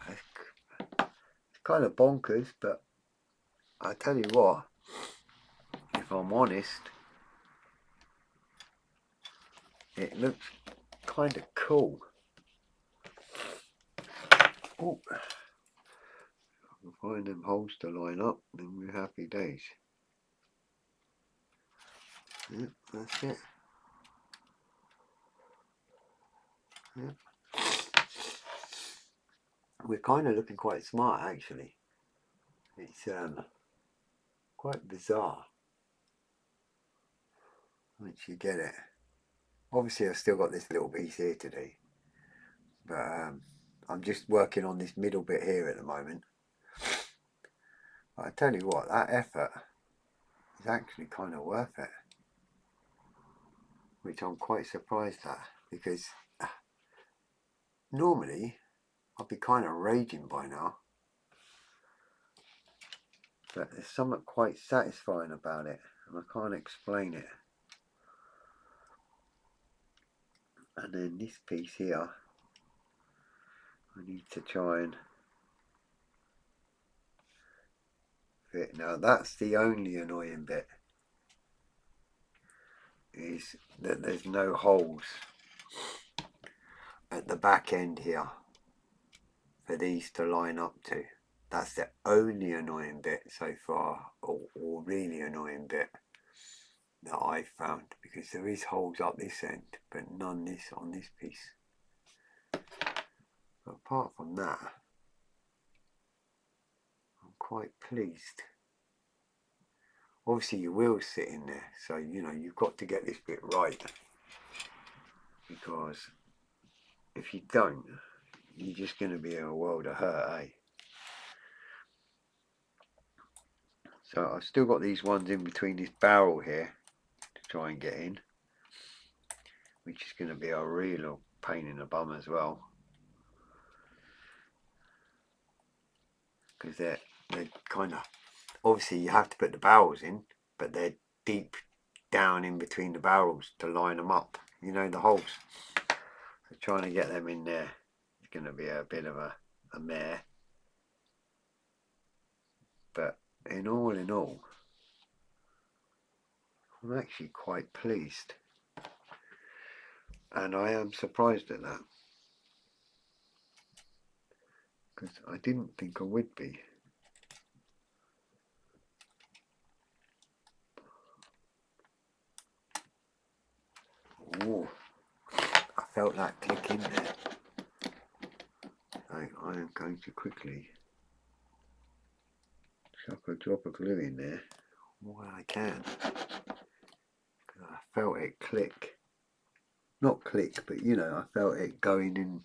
It's kind of bonkers, but I tell you what, if I'm honest, it looks kind of cool. Oh, if I can find them holes to line up, then we're happy days. Yep, that's it. Yep. We're kind of looking quite smart, actually. It's quite bizarre once you get it. Obviously I've still got this little piece here to do, but I'm just working on this middle bit here at the moment. But I tell you what, that effort is actually kind of worth it, which I'm quite surprised at, because normally I'd be kind of raging by now, but there's something quite satisfying about it, and I can't explain it. And then this piece here, I need to try and fit. Now that's the only annoying bit, is that there's no holes at the back end here for these to line up to. That's the only annoying bit so far, or really annoying bit that I've found, because there is holes up this end but none this on this piece. But apart from that, I'm quite pleased. Obviously your wheel's sitting there, so you know you've got to get this bit right, because if you don't, you're just going to be in a world of hurt, eh? So I've still got these ones in between this barrel here to try and get in, which is going to be a real pain in the bum as well, because they're kind of, obviously you have to put the barrels in, but they're deep down in between the barrels to line them up, you know, the holes. So trying to get them in there is going to be a bit of a mare. But in all, I'm actually quite pleased, and I am surprised at that, because I didn't think I would be. felt that click in there. So I am going to quickly chuck a drop of glue in there while I can. I felt it click. Not click, but you know, I felt it going in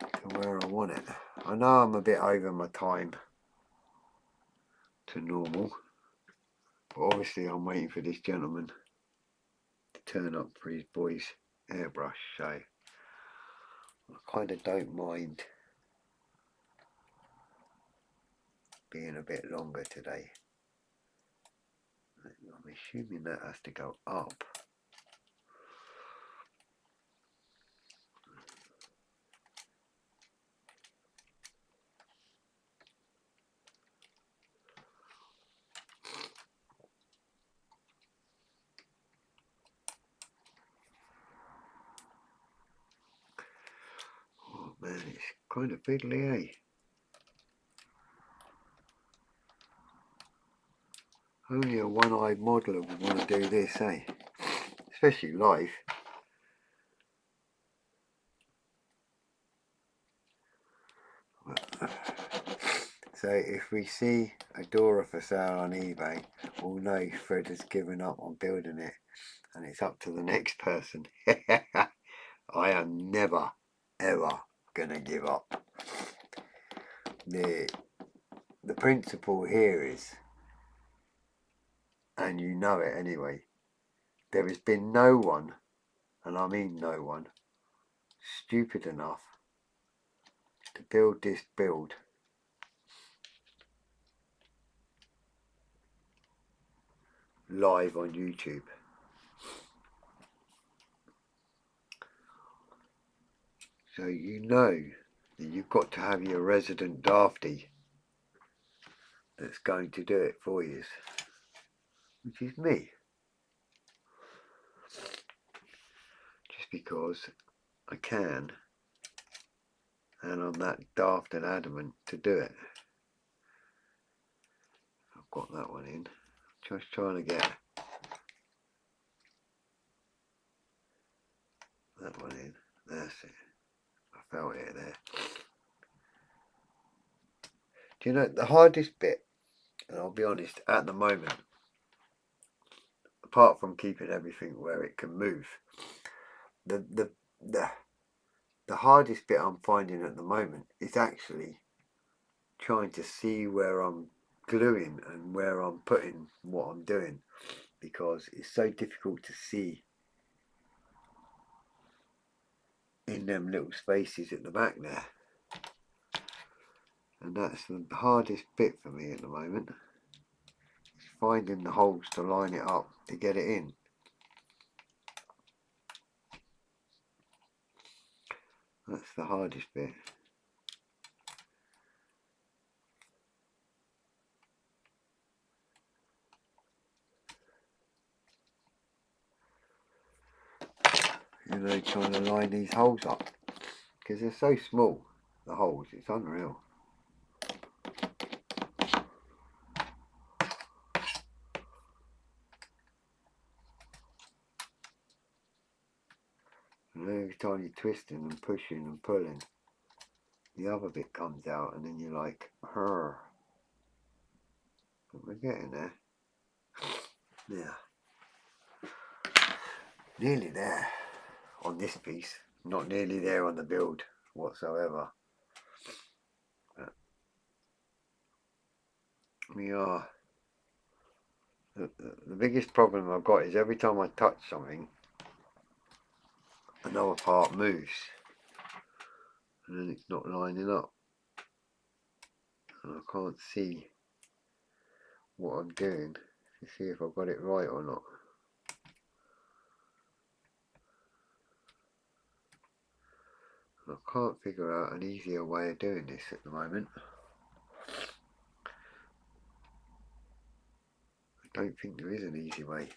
to where I want it. I know I'm a bit over my time to normal, but obviously I'm waiting for this gentleman to turn up for his boy's airbrush, so I kind of don't mind being a bit longer today. I'm assuming that has to go up. Oh man, it's kind of fiddly, eh? Only a one-eyed modeler would want to do this, eh? Especially live. So if we see a Dora for sale on eBay, we'll know Fred has given up on building it and it's up to the next person. I am never, ever gonna give up. The principle here is, and you know it anyway, there has been no one, and I mean no one, stupid enough to build this build live on YouTube. So you know that you've got to have your resident dafty that's going to do it for you, which is me. Just because I can, and I'm that daft and adamant to do it. I've got that one in. Just trying to get that one in. That's it. I felt it there. Do you know the hardest bit, and I'll be honest, at the moment, apart from keeping everything where it can move, the hardest bit I'm finding at the moment is actually trying to see where I'm gluing and where I'm putting what I'm doing, because it's so difficult to see in them little spaces at the back there, and that's the hardest bit for me at the moment, is finding the holes to line it up to get it in. That's the hardest bit. You know, trying to line these holes up, because they're so small, the holes, it's unreal. And every time you're twisting and pushing and pulling, the other bit comes out, and then you're like, "Her." But we're getting there. Yeah. Nearly there on this piece. Not nearly there on the build whatsoever. But we are. The biggest problem I've got is every time I touch something, another part moves. And then it's not lining up. And I can't see what I'm doing to see if I've got it right or not. I can't figure out an easier way of doing this at the moment. I don't think there is an easy way.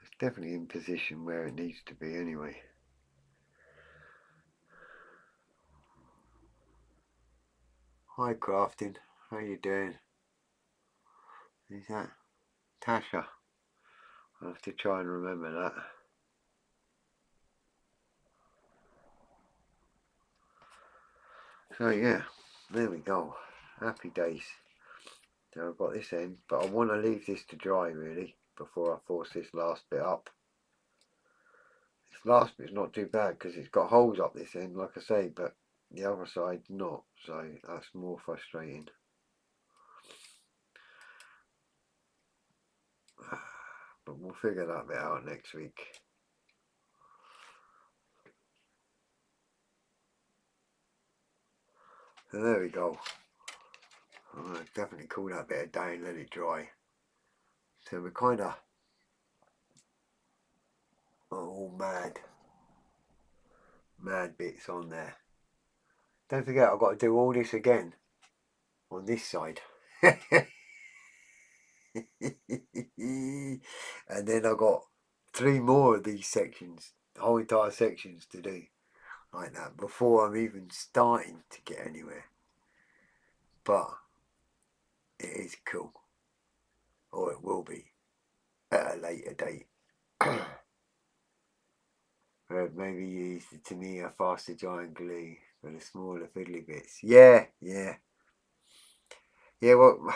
It's definitely in position where it needs to be anyway. Hi Crafting, how you doing? Is that Tasha? I'll have to try and remember that. So yeah, there we go. Happy days. So I've got this end, but I want to leave this to dry really before I force this last bit up. This last bit's not too bad because it's got holes up this end, like I say, but the other side's not, so that's more frustrating. But we'll figure that bit out next week. So there we go. I'm going to definitely cool that bit a day and let it dry. So we're kind of all mad bits on there. Don't forget I've got to do all this again on this side. And then I've got 3 more of these sections, the whole entire sections to do like that before I'm even starting to get anywhere. But it is cool, or it will be at a later date. Maybe use the Tamiya faster giant glue for the smaller fiddly bits. Yeah. Well,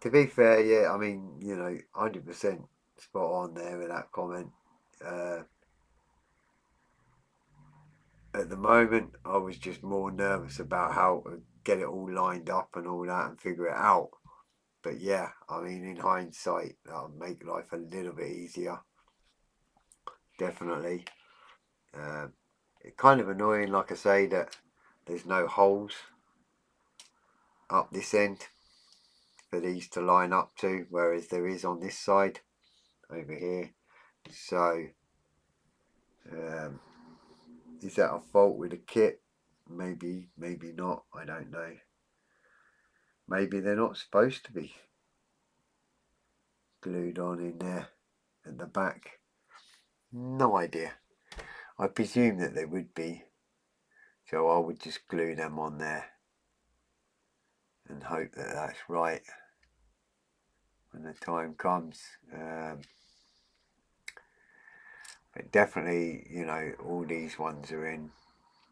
to be fair, yeah, I mean, 100% spot on there with that comment. At the moment, I was just more nervous about how to get it all lined up and all that and figure it out. But yeah, I mean, in hindsight, that'll make life a little bit easier. Definitely. It's kind of annoying, like I say, that there's no holes up this end for these to line up to, whereas there is on this side over here. So is that a fault with the kit? Maybe not, I don't know. Maybe they're not supposed to be glued on in there at the back. No idea. I presume that they would be, so I would just glue them on there and hope that that's right when the time comes. But definitely, all these ones are in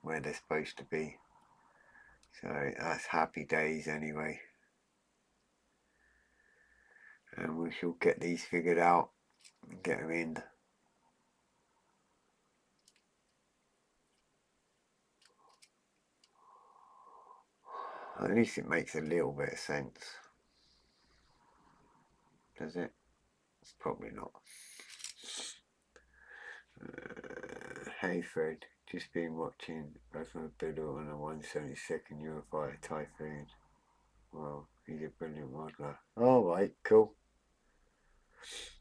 where they're supposed to be. So that's happy days anyway. And we shall get these figured out and get them in. At least it makes a little bit of sense. Does it? It's probably not. Hey Fred, just been watching Rafa Biddle on a 172nd Eurofighter Typhoon. Well, he's a brilliant modeler. Alright, cool.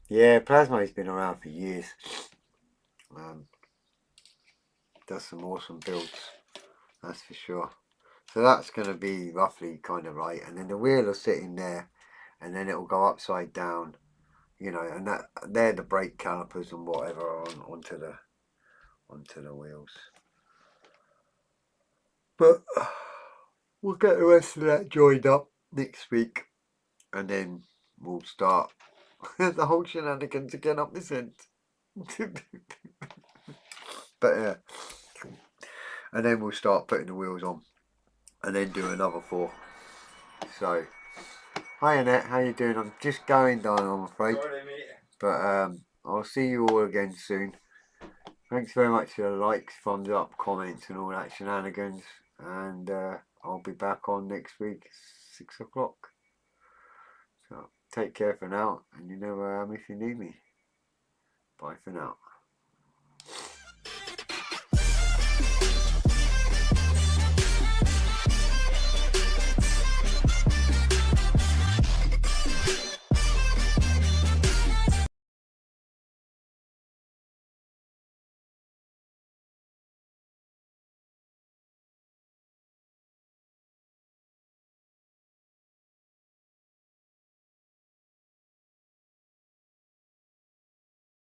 Yeah, Plasma's been around for years. Does some awesome builds, that's for sure. So that's going to be roughly kind of right. And then the wheel will sit in there and then it will go upside down, and that they're the brake calipers and whatever onto the wheels. But we'll get the rest of that joined up next week and then we'll start the whole shenanigans again up this end. But yeah, and then we'll start putting the wheels on and then do another 4. So hi Annette, how you doing? I'm just going down, I'm afraid. Sorry, mate. But I'll see you all again soon. Thanks very much for the likes, thumbs up, comments and all that shenanigans. And I'll be back on next week, 6 o'clock. So take care for now, and you know where I am if you need me. Bye for now.